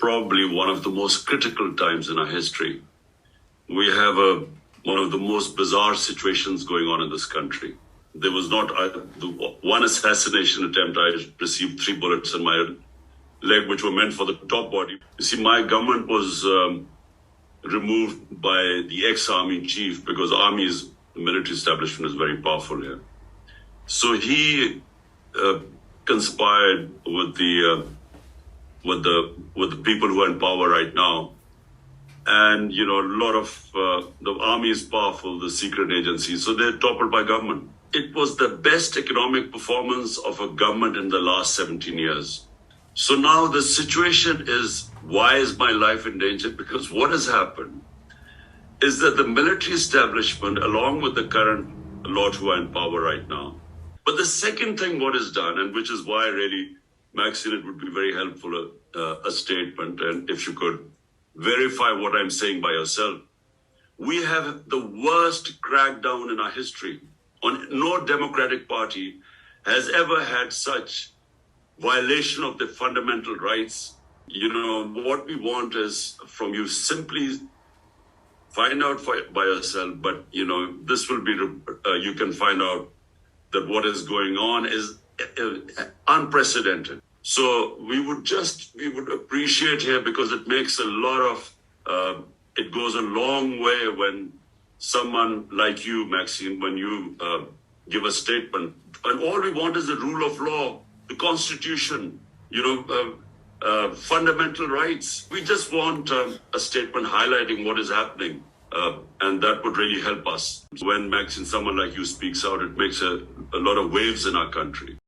probably one of the most critical times in our history. We have one of the most bizarre situations going on in this country. There was not the one assassination attempt. I received 3 bullets in my leg, which were meant for the top body. You see, my government was removed by the ex-army chief because the military establishment is very powerful here. So he conspired with the people who are in power right now. And, you know, a lot of the army is powerful, the secret agencies, so they're toppled by government. It was the best economic performance of a government in the last 17 years. So now the situation is, why is my life in danger? Because what has happened is that the military establishment, along with the current lot who are in power right now. But the second thing what is done, and which is why really, Maxine, it would be very helpful, a statement, and if you could verify what I'm saying by yourself. We have the worst crackdown in our history. No democratic party has ever had such violation of the fundamental rights. You know, what we want is from you simply find out by yourself, but, you know, this will be, you can find out that what is going on is unprecedented. So we would appreciate here, because it makes a lot of, it goes a long way when someone like you, Maxine, when you give a statement, and all we want is the rule of law, the Constitution, you know, fundamental rights. We just want a statement highlighting what is happening, and that would really help us. When Maxine, someone like you speaks out, it makes a lot of waves in our country.